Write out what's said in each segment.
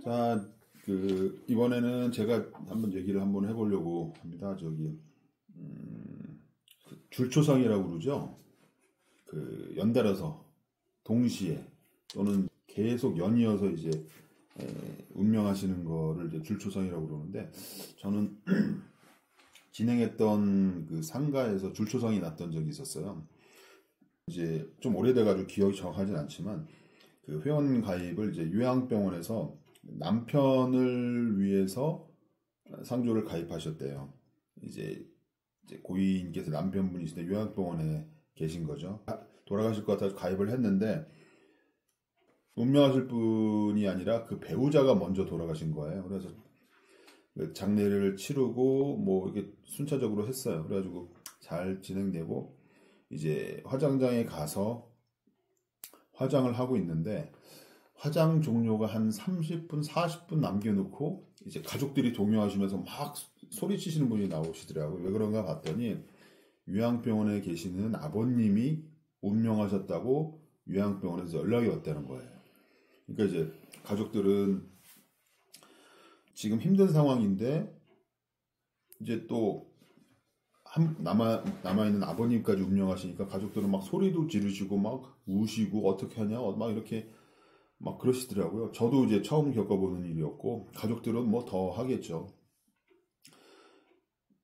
자, 이번에는 제가 한번 얘기를 한번 해보려고 합니다. 줄초성이라고 그러죠. 연달아서 동시에 또는 계속 연이어서 이제 운명하시는 거를 이제 줄초성이라고 그러는데, 저는 진행했던 그 상가에서 줄초성이 났던 적이 있었어요. 이제 좀 오래돼가지고 기억이 정확하진 않지만, 그 회원 가입을 이제 요양병원에서 남편을 위해서 상조를 가입하셨대요. 이제 고인께서 남편분이신데 요양병원에 계신 거죠. 돌아가실 것 같아서 가입을 했는데, 운명하실 분이 아니라 그 배우자가 먼저 돌아가신 거예요. 그래서 장례를 치르고 뭐 이게 순차적으로 했어요. 그래가지고 잘 진행되고 이제 화장장에 가서 화장을 하고 있는데, 화장 종료가 한 30분, 40분 남겨놓고 이제 가족들이 동요하시면서 막 소리치시는 분이 나오시더라고요. 왜 그런가 봤더니 요양병원에 계시는 아버님이 운명하셨다고 요양병원에서 연락이 왔다는 거예요. 그러니까 이제 가족들은 지금 힘든 상황인데 이제 또 남아있는 아버님까지 운명하시니까 가족들은 막 소리도 지르시고 막 우시고 어떻게 하냐 막 이렇게 막 그러시더라고요. 저도 이제 처음 겪어보는 일이었고 가족들은 뭐 더 하겠죠.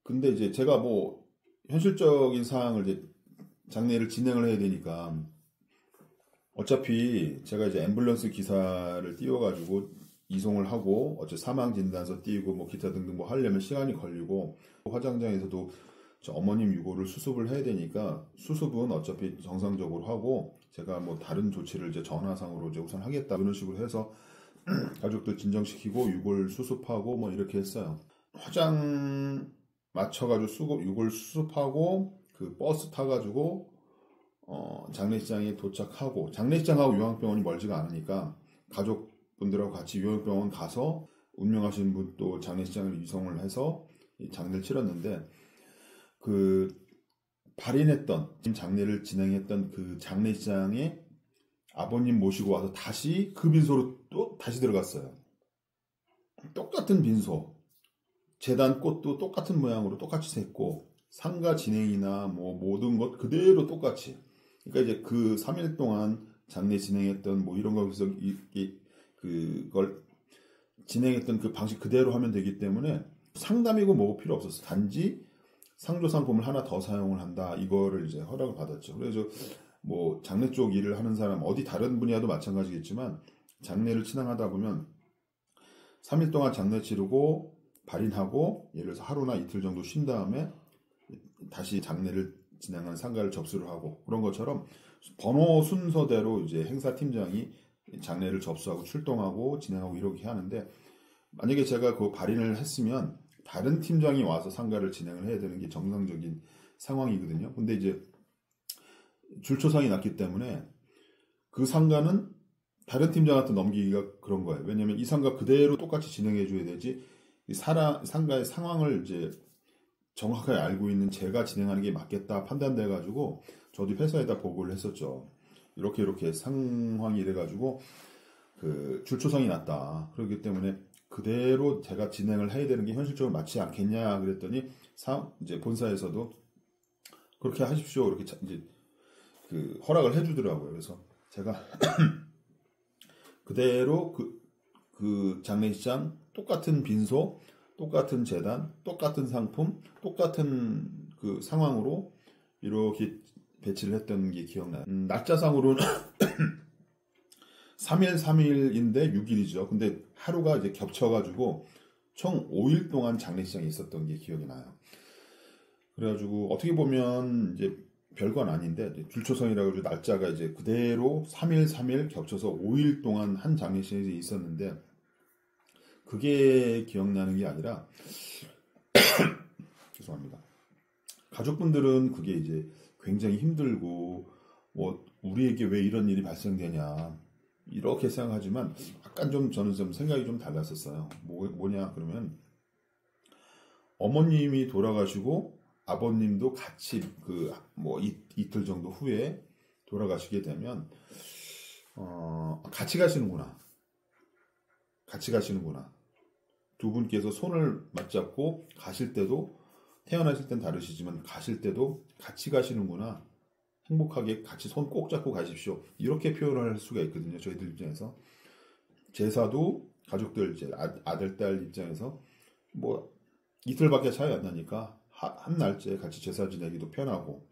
근데 이제 제가 뭐 현실적인 상황을 이제 장례를 진행을 해야 되니까 어차피 제가 이제 앰뷸런스 기사를 띄워가지고 이송을 하고 어차피 사망 진단서 띄우고 뭐 기타 등등 뭐 하려면 시간이 걸리고, 화장장에서도 저 어머님 유골을 수습을 해야 되니까 수습은 어차피 정상적으로 하고 제가 뭐 다른 조치를 이제 전화상으로 이제 우선 하겠다 이런 식으로 해서 가족들 진정시키고 유골 수습하고 뭐 이렇게 했어요. 화장 맞춰가지고 유골 수습하고 그 버스 타가지고 장례식장에 도착하고, 장례식장하고 요양병원이 멀지가 않으니까 가족분들하고 같이 요양병원 가서 운명하신 분 또 장례식장을 이송을 해서 장례를 치렀는데, 그 발인했던 장례를 진행했던 그 장례식장에 아버님 모시고 와서 다시 그 빈소로 또 다시 들어갔어요. 똑같은 빈소, 제단 꽃도 똑같은 모양으로 똑같이 샜고 상가 진행이나 뭐 모든 것 그대로 똑같이. 그러니까 이제 그 3일 동안 장례 진행했던 뭐 이런 거에서 그걸 진행했던 그 방식 그대로 하면 되기 때문에 상담이고 뭐고 필요 없었어. 단지 상조 상품을 하나 더 사용을 한다, 이거를 이제 허락을 받았죠. 그래서 뭐 장례 쪽 일을 하는 사람, 어디 다른 분야도 마찬가지겠지만 장례를 진행하다 보면 3일 동안 장례 치르고 발인하고 예를 들어서 하루나 이틀 정도 쉰 다음에 다시 장례를 진행한 상가를 접수를 하고, 그런 것처럼 번호 순서대로 이제 행사팀장이 장례를 접수하고 출동하고 진행하고 이렇게 하는데, 만약에 제가 그 발인을 했으면 다른 팀장이 와서 상가를 진행을 해야 되는 게 정상적인 상황이거든요. 근데 이제 줄초상이 났기 때문에 그 상가는 다른 팀장한테 넘기기가 그런 거예요. 왜냐면 이 상가 그대로 똑같이 진행해 줘야 되지, 상가의 상황을 이제 정확하게 알고 있는 제가 진행하는 게 맞겠다 판단돼 가지고 저도 회사에다 보고를 했었죠. 이렇게 상황이 돼 가지고 그 줄초상이 났다. 그렇기 때문에 그대로 제가 진행을 해야 되는 게 현실적으로 맞지 않겠냐 그랬더니 이제 본사에서도 그렇게 하십시오, 이렇게 이제 그 허락을 해주더라고요. 그래서 제가 그대로 그 장례식장 똑같은 빈소, 똑같은 재단, 똑같은 상품, 똑같은 그 상황으로 이렇게 배치를 했던 게 기억나요. 날짜상으로는 3일, 3일인데 6일이죠. 근데 하루가 이제 겹쳐가지고 총 5일 동안 장례식장에 있었던 게 기억이 나요. 그래가지고 어떻게 보면 이제 별건 아닌데, 줄초성이라고 해서 날짜가 이제 그대로 3일, 3일 겹쳐서 5일 동안 한 장례식장에 있었는데, 그게 기억나는 게 아니라 죄송합니다. 가족분들은 그게 이제 굉장히 힘들고 뭐 우리에게 왜 이런 일이 발생되냐 이렇게 생각하지만, 약간 좀 저는 좀 생각이 좀 달랐었어요. 뭐냐 그러면, 어머님이 돌아가시고 아버님도 같이 그 뭐 이틀 정도 후에 돌아가시게 되면 같이 가시는구나. 같이 가시는구나. 두 분께서 손을 맞잡고 가실 때도 태어나실 땐 다르시지만 가실 때도 같이 가시는구나. 행복하게 같이 손 꼭 잡고 가십시오. 이렇게 표현을 할 수가 있거든요. 저희들 입장에서. 제사도 가족들 이제 아들 딸 입장에서 뭐 이틀밖에 차이 안 나니까 한 날째 같이 제사 지내기도 편하고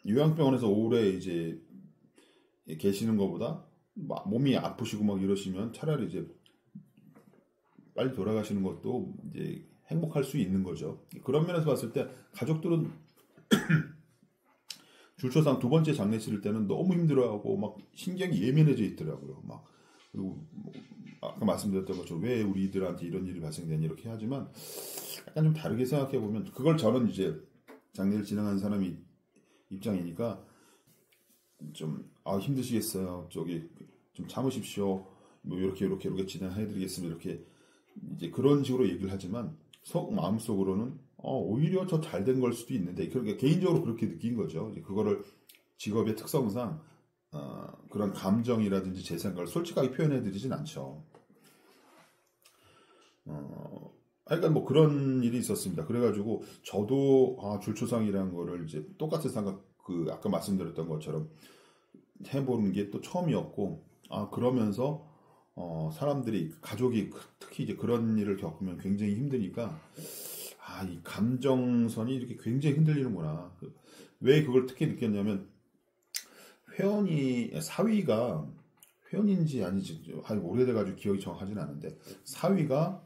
요양병원에서 오래 이제 계시는 것보다 몸이 아프시고 막 이러시면 차라리 이제 빨리 돌아가시는 것도 이제 행복할 수 있는 거죠. 그런 면에서 봤을 때 가족들은 줄초상 두 번째 장례 치를 때는 너무 힘들어하고 막 신경이 예민해져 있더라고요. 막 그리고 뭐 아까 말씀드렸던 것처럼 왜 우리들한테 이런 일이 발생되니 이렇게 하지만 약간 좀 다르게 생각해 보면 그걸 저는 이제 장례를 진행하는 사람이 입장이니까 좀 힘드시겠어요. 저기 좀 참으십시오. 뭐 이렇게 진행해드리겠습니다. 이렇게 이제 그런 식으로 얘기를 하지만 마음속으로는 오히려 더 잘 된 걸 수도 있는데 그렇게 개인적으로 그렇게 느낀 거죠. 그거를 직업의 특성상 그런 감정이라든지 제 생각을 솔직하게 표현해드리진 않죠. 그러니까 뭐 그런 일이 있었습니다. 그래가지고 저도 줄초상이라는 거를 이제 똑같은 생각 아까 말씀드렸던 것처럼 해보는 게 또 처음이었고 그러면서 사람들이 가족이 특히 이제 그런 일을 겪으면 굉장히 힘드니까 이 감정선이 이렇게 굉장히 흔들리는구나. 왜 그걸 특히 느꼈냐면 사위가 회원인지 아닌지 오래돼가지고 기억이 정확하진 않은데 사위가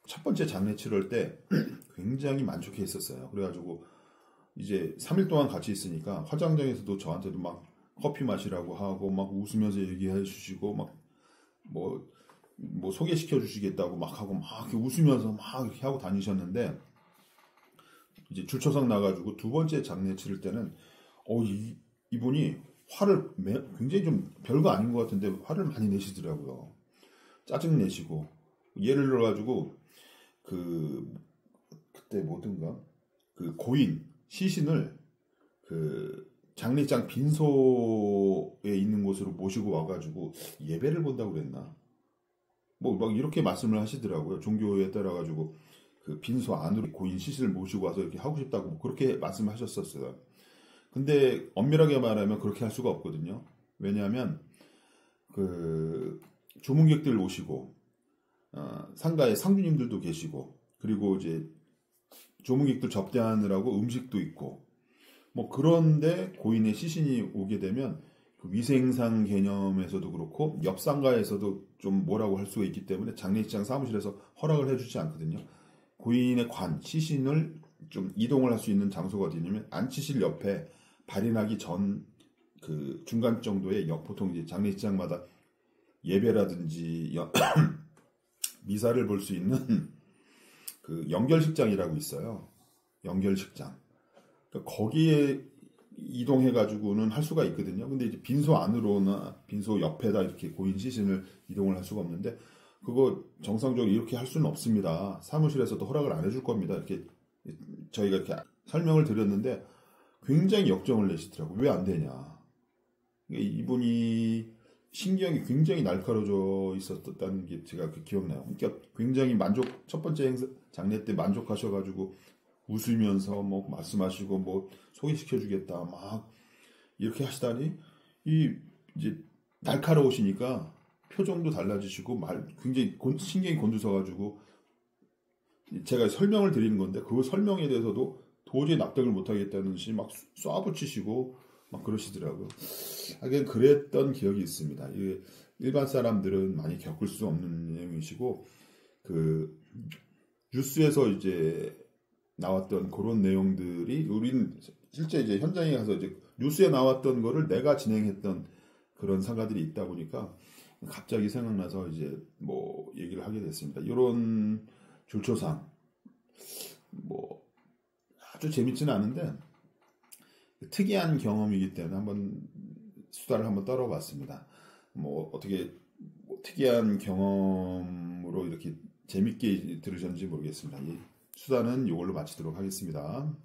첫 번째 장례 치를 때 굉장히 만족해 있었어요. 그래가지고 이제 3일 동안 같이 있으니까 화장장에서도 저한테도 막 커피 마시라고 하고 막 웃으면서 얘기해 주시고 막 뭐 소개시켜 주시겠다고 막 하고 막 이렇게 웃으면서 막 이렇게 하고 다니셨는데 이제 줄초상 나가지고 두 번째 장례 치를 때는 이분이 화를 굉장히 좀 별거 아닌 것 같은데 화를 많이 내시더라고요. 짜증 내시고 예를 들어가지고 그때 뭐든가 고인 시신을 장례장 빈소에 있는 곳으로 모시고 와가지고 예배를 본다고 그랬나? 뭐 막 이렇게 말씀을 하시더라고요. 종교에 따라가지고 빈소 안으로 고인 시신을 모시고 와서 이렇게 하고 싶다고 그렇게 말씀하셨었어요. 근데 엄밀하게 말하면 그렇게 할 수가 없거든요. 왜냐하면 조문객들 오시고 상가에 상주님들도 계시고 그리고 이제 조문객들 접대하느라고 음식도 있고 뭐 그런데 고인의 시신이 오게 되면 위생상 개념에서도 그렇고 옆 상가에서도 좀 뭐라고 할 수가 있기 때문에 장례식장 사무실에서 허락을 해주지 않거든요. 고인의 시신을 좀 이동을 할 수 있는 장소가 어디냐면 안치실 옆에 발인하기 전 중간 정도의 보통 이제 장례식장마다 예배라든지 미사를 볼 수 있는 연결식장이라고 있어요. 연결식장. 그러니까 거기에 이동해가지고는 할 수가 있거든요. 근데 이제 빈소 안으로나 빈소 옆에다 이렇게 고인 시신을 이동을 할 수가 없는데 그거 정상적으로 이렇게 할 수는 없습니다. 사무실에서도 허락을 안 해줄 겁니다. 이렇게 저희가 이렇게 설명을 드렸는데 굉장히 역정을 내시더라고요. 왜 안 되냐. 이분이 신경이 굉장히 날카로워져 있었다는 게 제가 기억나요. 그러니까 굉장히 첫 번째 장례 때 만족하셔가지고 웃으면서 뭐 말씀하시고 뭐 소개시켜주겠다 막 이렇게 하시다니 이제 날카로우시니까 표정도 달라지시고 굉장히 신경이 곤두서가지고 제가 설명을 드리는 건데 그 설명에 대해서도 도저히 납득을 못하겠다는 듯이 막 쏴붙이시고 막 그러시더라고요. 하긴 그랬던 기억이 있습니다. 일반 사람들은 많이 겪을 수 없는 내용이시고 뉴스에서 이제 나왔던 그런 내용들이 우리는 실제 이제 현장에 가서 이제 뉴스에 나왔던 거를 내가 진행했던 그런 상가들이 있다 보니까 갑자기 생각나서 이제 뭐 얘기를 하게 됐습니다. 이런 줄초상 뭐 아주 재밌지는 않은데 특이한 경험이기 때문에 수다를 한번 떨어봤습니다. 뭐 어떻게 특이한 경험으로 이렇게 재밌게 들으셨는지 모르겠습니다. 이 수다는 이걸로 마치도록 하겠습니다.